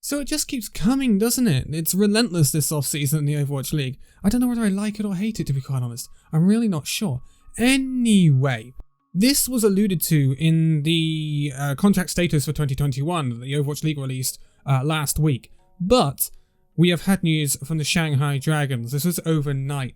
So it just keeps coming, doesn't it? It's relentless this off-season in the Overwatch League. I don't know whether I like it or hate it, to be quite honest. I'm really not sure. Anyway, this was alluded to in the contract status for 2021 that the Overwatch League released last week. But we have had news from the Shanghai Dragons. This was overnight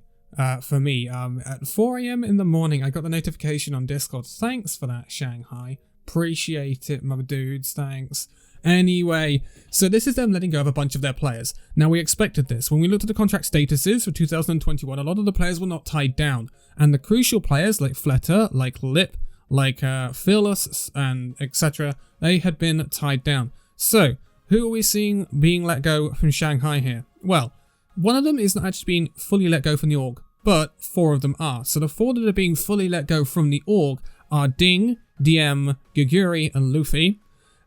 for me. At 4 AM in the morning, I got the notification on Discord. Thanks for that, Shanghai. Appreciate it, my dudes. Thanks. Anyway, so this is them letting go of a bunch of their players. Now, we expected this. When we looked at the contract statuses for 2021, a lot of the players were not tied down. And the crucial players like Fletter, like Lip, like Fearless, and etc., they had been tied down. So, who are we seeing being let go from Shanghai here? Well, one of them is not actually being fully let go from the org, but 4 of them are. So the 4 that are being fully let go from the org are Ding, Diem, Geguri, and Luffy.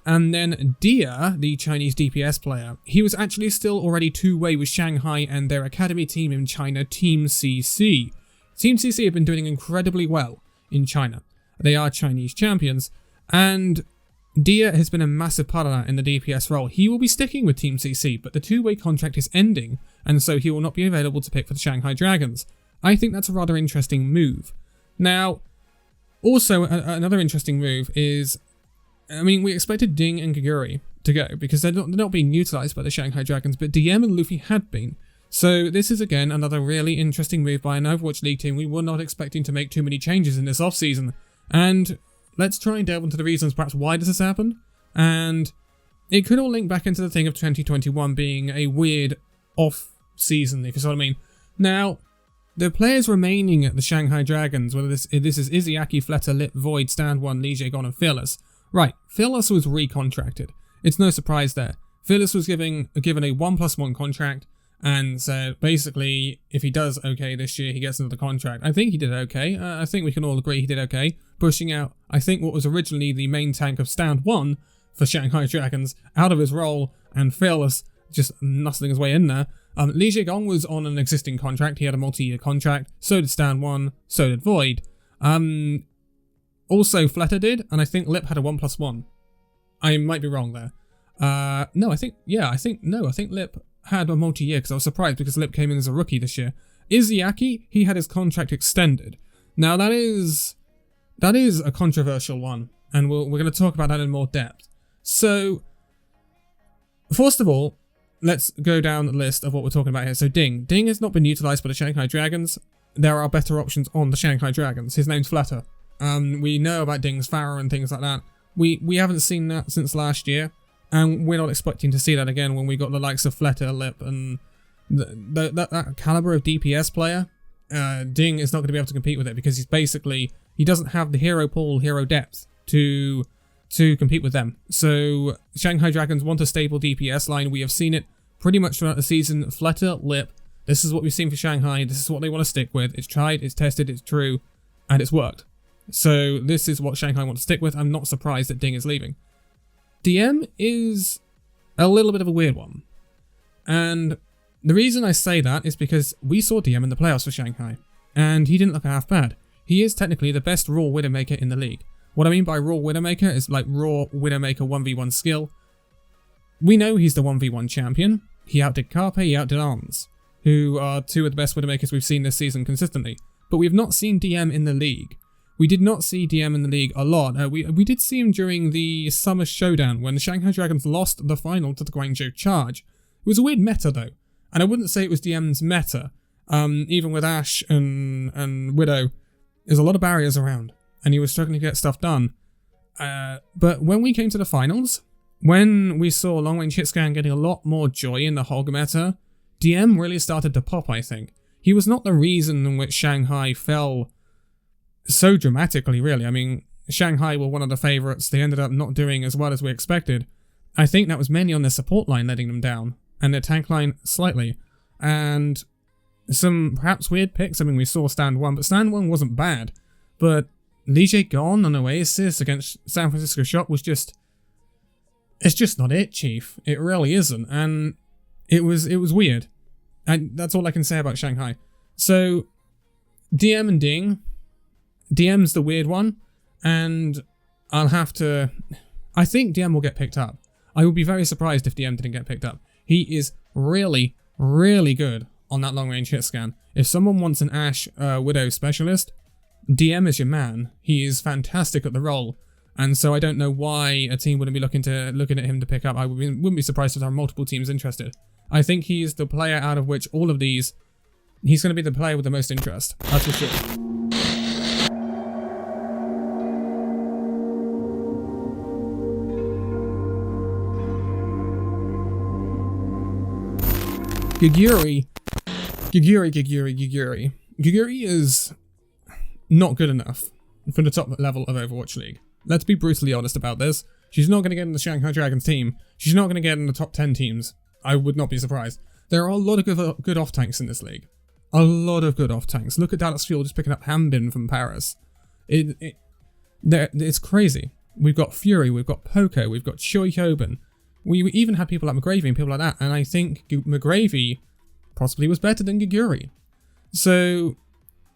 And then Dia, the Chinese DPS player, he was actually still already two-way with Shanghai and their academy team in China, Team CC. Team CC have been doing incredibly well in China. They are Chinese champions, and Dia has been a massive part of that in the DPS role. He will be sticking with Team CC, but the two-way contract is ending, and so he will not be available to pick for the Shanghai Dragons. I think that's a rather interesting move. Now, also another interesting move is, I mean, we expected Ding and Geguri to go because they're not being utilised by the Shanghai Dragons, but Diem and Luffy had been. So this is again another really interesting move by an Overwatch League team we were not expecting to make too many changes in this off-season. And let's try and delve into the reasons perhaps why this has happened. And it could all link back into the thing of 2021 being a weird off-season, if you see what I mean. Now, the players remaining at the Shanghai Dragons, whether this is Izzyaki, Fletter, Lip, Void, Stand 1, Lee Jae-gon, and Fearless. Right, Fearless was recontracted. It's no surprise there. Fearless was given a 1+1 contract and said basically if he does okay this year, he gets another contract. I think he did okay. I think we can all agree he did okay. Pushing out, I think, what was originally the main tank of Stand 1 for Shanghai Dragons out of his role, and Fearless just nuzzling his way in there. Lee Jae-gong was on an existing contract. He had a multi-year contract. So did Stand 1. So did Void. Also, Fletter did, and I think Lip had a 1+1. I might be wrong there. No, I think Lip had a multi-year because I was surprised because Lip came in as a rookie this year. Izzyaki, he had his contract extended. Now that is a controversial one, and we're going to talk about that in more depth. So, first of all, let's go down the list of what we're talking about here. So Ding has not been utilised by the Shanghai Dragons. There are better options on the Shanghai Dragons. His name's Fletter. We know about Ding's Farah and things like that. We haven't seen that since last year, and we're not expecting to see that again when we got the likes of Fletter, Lip, and that caliber of DPS player. Ding is not going to be able to compete with it because he doesn't have the hero pool, hero depth to compete with them. So Shanghai Dragons want a stable DPS line. We have seen it pretty much throughout the season. Fletter, Lip, this is what we've seen for Shanghai. This is what they want to stick with. It's tried, it's tested, it's true, and it's worked. So this is what Shanghai want to stick with. I'm not surprised that Ding is leaving. Diem is a little bit of a weird one. And the reason I say that is because we saw Diem in the playoffs for Shanghai, and he didn't look half bad. He is technically the best raw Widowmaker in the league. What I mean by raw Widowmaker is like raw Widowmaker 1v1 skill. We know he's the 1v1 champion. He outdid Carpe, he outdid Arms, who are 2 of the best Widowmakers we've seen this season consistently. But we've not seen Diem in the league. We did not see Diem in the league a lot. We did see him during the Summer Showdown when the Shanghai Dragons lost the final to the Guangzhou Charge. It was a weird meta though, and I wouldn't say it was Diem's meta. Even with Ashe and Widow, there's a lot of barriers around, and he was struggling to get stuff done. But when we came to the finals, when we saw Long Range Hitscan getting a lot more joy in the Hog meta, Diem really started to pop, I think. He was not the reason in which Shanghai fell so dramatically, really. I mean, Shanghai were one of the favourites. They ended up not doing as well as we expected. I think that was mainly on their support line letting them down, and their tank line slightly. And some perhaps weird picks. I mean, we saw Stand 1, but Stand 1 wasn't bad. But Lee Jae-gon on Oasis against San Francisco Shock was just... It's just not it, Chief. It really isn't. And it was weird. And that's all I can say about Shanghai. So, Diem and Ding... Diem's the weird one, and I think Diem will get picked up. I would be very surprised if Diem didn't get picked up. He is really, really good on that long-range hit scan. If someone wants an Ashe Widow specialist, Diem is your man. He is fantastic at the role. And so I don't know why a team wouldn't be looking at him to pick up. I wouldn't be surprised if there are multiple teams interested. I think he's the player out of which all of these, he's going to be the player with the most interest. That's for sure. Geguri is not good enough for the top level of Overwatch League. Let's be brutally honest about this. She's not going to get in the Shanghai Dragons team. She's not going to get in the top 10 teams. I would not be surprised. There are a lot of good off-tanks in this league. A lot of good off-tanks. Look at Dallas Fuel just picking up Hambin from Paris. It's crazy. We've got Fury, we've got Poco, we've got Choi Hyobin. We even had people like McGravy and people like that, and I think McGravy possibly was better than Geguri. So,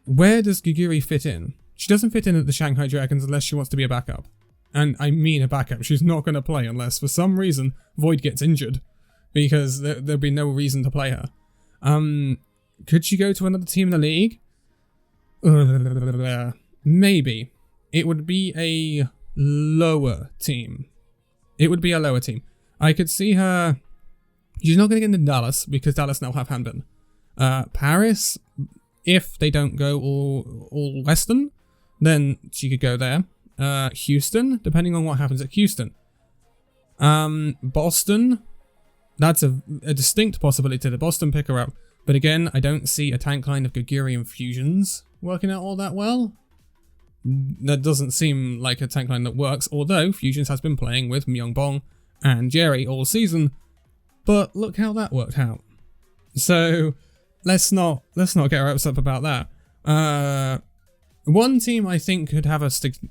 where does Geguri fit in? She doesn't fit in at the Shanghai Dragons unless she wants to be a backup. And I mean a backup. She's not going to play unless, for some reason, Void gets injured. Because there'd be no reason to play her. Could she go to another team in the league? Maybe. It would be a lower team. I could see her... She's not going to get into Dallas, because Dallas now have Hanbin. Paris, if they don't go all Western, then she could go there. Houston, depending on what happens at Houston. Boston, that's a distinct possibility to the Boston pick her up. But again, I don't see a tank line of Geguri and Fusions working out all that well. That doesn't seem like a tank line that works, although Fusions has been playing with Myungbong and Jerry all season. But look how that worked out. So let's not get our hopes up about that. One team I think could have a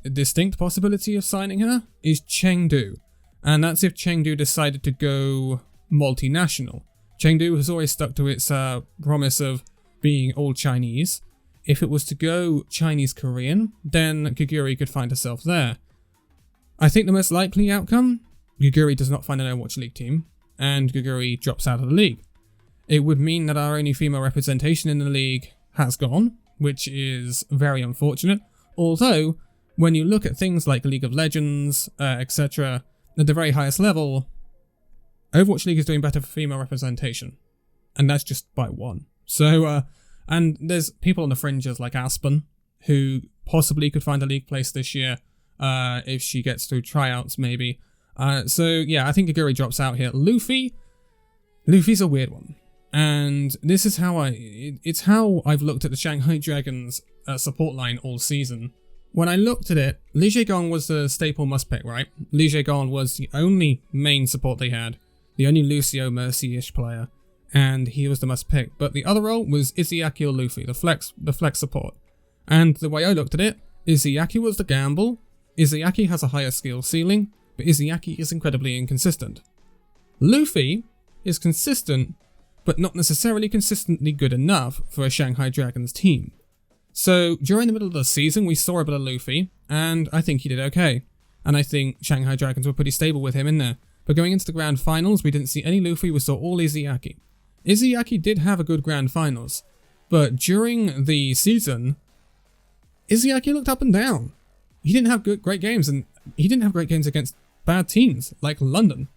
distinct possibility of signing her is Chengdu. And that's if Chengdu decided to go multinational. Chengdu has always stuck to its promise of being all Chinese. If it was to go Chinese-Korean, then Geguri could find herself there. I think the most likely outcome, Geguri does not find an Overwatch League team, and Geguri drops out of the league. It would mean that our only female representation in the league has gone, which is very unfortunate. Although, when you look at things like League of Legends, etc., at the very highest level, Overwatch League is doing better for female representation. And that's just by one. So, and there's people on the fringes like Aspen, who possibly could find a league place this year, if she gets through tryouts maybe. So yeah, I think Geguri drops out here. Luffy's a weird one. And this is how it's how I've looked at the Shanghai Dragons support line all season. When I looked at it, Li Jiegong was the staple must pick, right? Li Jiegong was the only main support they had, the only Lucio Mercy-ish player, and he was the must pick. But the other role was Izayaki or Luffy, the flex support. And the way I looked at it, Izayaki was the gamble. Izayaki has a higher skill ceiling, but Izayaki is incredibly inconsistent. Luffy is consistent, but not necessarily consistently good enough for a Shanghai Dragons team. So during the middle of the season, we saw a bit of Luffy, and I think he did okay. And I think Shanghai Dragons were pretty stable with him in there. But going into the grand finals, we didn't see any Luffy, we saw all Izayaki. Izayaki did have a good grand finals, but during the season, Izayaki looked up and down. He didn't have great games, and he didn't have great games against bad teams, like London.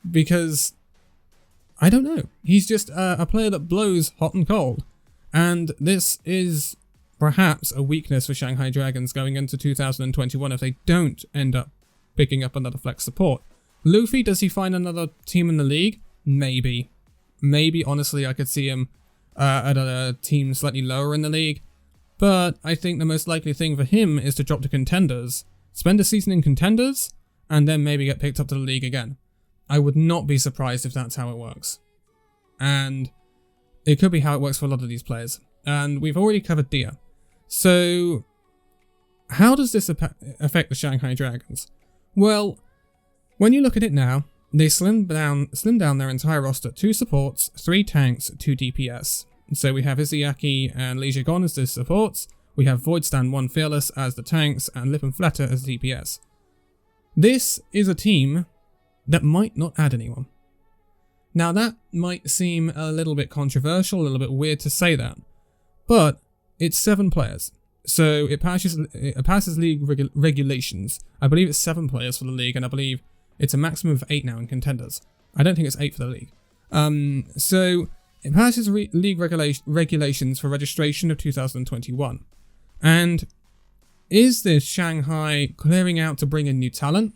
Because, I don't know, he's just a player that blows hot and cold. And this is perhaps a weakness for Shanghai Dragons going into 2021 if they don't end up picking up another flex support. Luffy, does he find another team in the league? Maybe. Maybe, honestly, I could see him at a team slightly lower in the league. But I think the most likely thing for him is to drop to contenders, spend a season in contenders, and then maybe get picked up to the league again. I would not be surprised if that's how it works. And it could be how it works for a lot of these players. And we've already covered Diem. So, how does this affect the Shanghai Dragons? Well, when you look at it now, they slimmed down their entire roster. 2 supports, 3 tanks, 2 DPS. So we have Izayaki and Li Jiegong as the supports, we have Voidstan 1 Fearless as the tanks, and Lip and Flatter as the DPS. This is a team that might not add anyone. Now that might seem a little bit controversial, a little bit weird to say that, but it's 7 players. So it passes league regulations. I believe it's 7 players for the league, and I believe it's a maximum of 8 now in contenders. I don't think it's 8 for the league. So it passes league regulations for registration of 2021. And is this Shanghai clearing out to bring in new talent?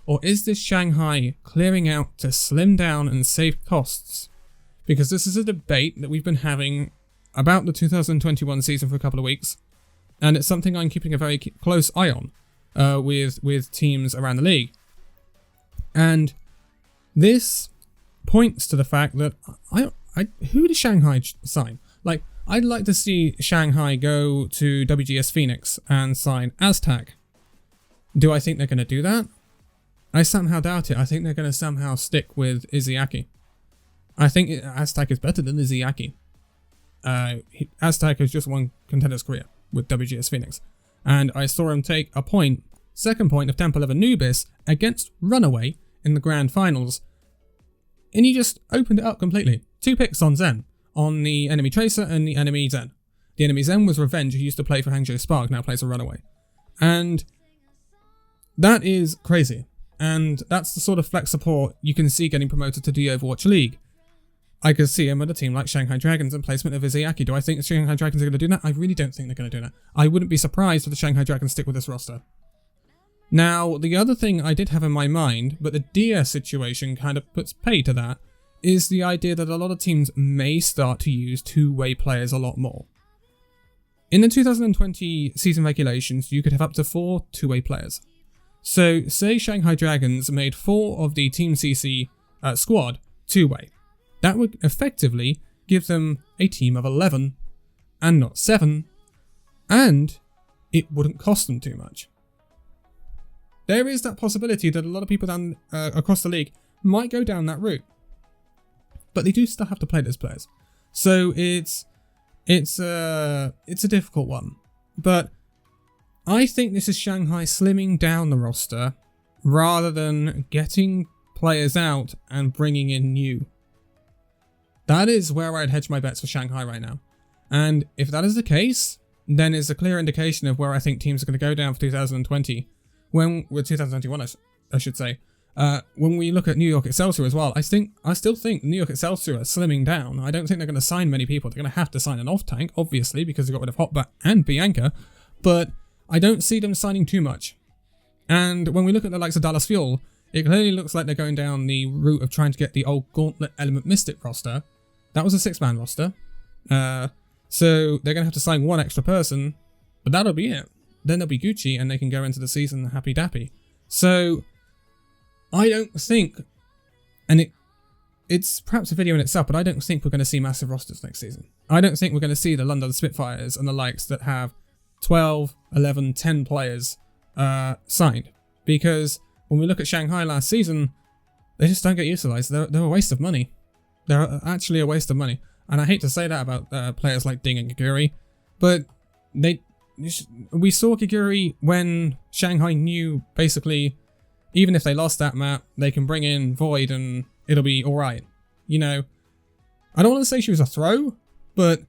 Or is this Shanghai clearing out to slim down and save costs? Because this is a debate that we've been having about the 2021 season for a couple of weeks. And it's something I'm keeping a very close eye on with teams around the league. And this points to the fact that who did Shanghai sign? Like, I'd like to see Shanghai go to WGS Phoenix and sign Aztec. Do I think they're going to do that? I somehow doubt it. I think they're going to somehow stick with Izzyaki. I think Aztec is better than Izzyaki. Aztec has just won Contender's career with WGS Phoenix. And I saw him take a second point of Temple of Anubis against Runaway in the grand finals. And he just opened it up completely. 2 picks on Zen, on the enemy Tracer and the enemy Zen. The enemy Zen was Revenge, who used to play for Hangzhou Spark, now plays for Runaway. And that is crazy. And that's the sort of flex support you can see getting promoted to the Overwatch League. I could see him at a team like Shanghai Dragons and placement of Izzyaki. Do I think the Shanghai Dragons are going to do that? I really don't think they're going to do that. I wouldn't be surprised if the Shanghai Dragons stick with this roster. Now, the other thing I did have in my mind, but the DS situation kind of puts pay to that, is the idea that a lot of teams may start to use two-way players a lot more. In the 2020 season regulations, you could have up to 4 two-way players. So, say Shanghai Dragons made 4 of the Team CC squad two-way. That would effectively give them a team of 11, and not 7, and it wouldn't cost them too much. There is that possibility that a lot of people down across the league might go down that route, but they do still have to play those players. So it's a difficult one, but I think this is Shanghai slimming down the roster rather than getting players out and bringing in new. That is where I'd hedge my bets for Shanghai right now. And if that is the case, then it's a clear indication of where I think teams are going to go down for 2020. With 2021, I should say. When we look at New York Excelsior as well, I still think New York Excelsior are slimming down. I don't think they're going to sign many people. They're going to have to sign an off-tank, obviously, because they got rid of Hotbat and Bianca. But I don't see them signing too much. And when we look at the likes of Dallas Fuel, it clearly looks like they're going down the route of trying to get the old Gauntlet Element Mystic roster. That was a 6-man roster. So they're going to have to sign 1 extra person, but that'll be it. Then they'll be Gucci and they can go into the season happy dappy. So I don't think, and it's perhaps a video in itself, but I don't think we're going to see massive rosters next season. I don't think we're going to see the London Spitfires and the likes that have 12, 11, 10 players signed. Because when we look at Shanghai last season, they just don't get utilized. They're a waste of money. They're actually a waste of money. And I hate to say that about players like Ding and Geguri, but we saw Geguri when Shanghai knew, basically, even if they lost that map, they can bring in Void and it'll be alright. You know, I don't want to say she was a throw, but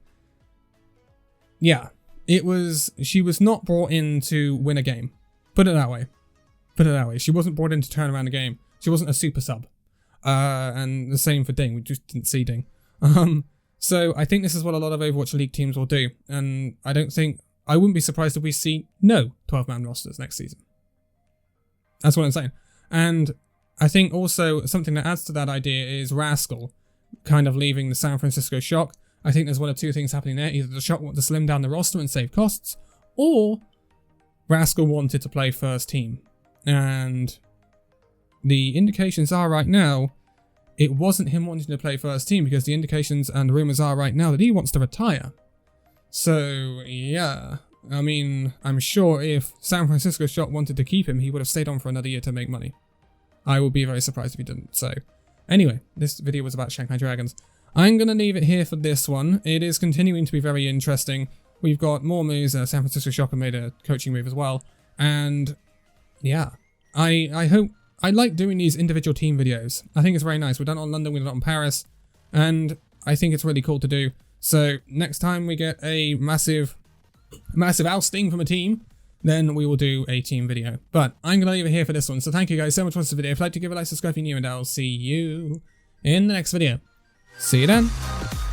yeah, she was not brought in to win a game. Put it that way. She wasn't brought in to turn around a game. She wasn't a super sub. And the same for Ding. We just didn't see Ding. So I think this is what a lot of Overwatch League teams will do. And I wouldn't be surprised if we see no 12-man rosters next season. That's what I'm saying. And I think also something that adds to that idea is Rascal kind of leaving the San Francisco Shock. I think there's one of 2 things happening there. Either the Shock want to slim down the roster and save costs, or Rascal wanted to play first team. And the indications are right now, it wasn't him wanting to play first team, because the indications and rumours are right now that he wants to retire. So, yeah. I mean, I'm sure if San Francisco Shock wanted to keep him, he would have stayed on for another year to make money. I would be very surprised if he didn't. So, anyway, this video was about Shanghai Dragons. I'm going to leave it here for this one. It is continuing to be very interesting. We've got more moves. San Francisco Shock have made a coaching move as well. And, yeah. I I like doing these individual team videos. I think it's very nice. We've done it on London, we've done it on Paris, and I think it's really cool to do. So next time we get a massive ousting from a team, then we will do a team video. But I'm going to leave it here for this one. So thank you guys so much for watching this video. If you'd like to give a like, subscribe if you're new, and I'll see you in the next video. See you then.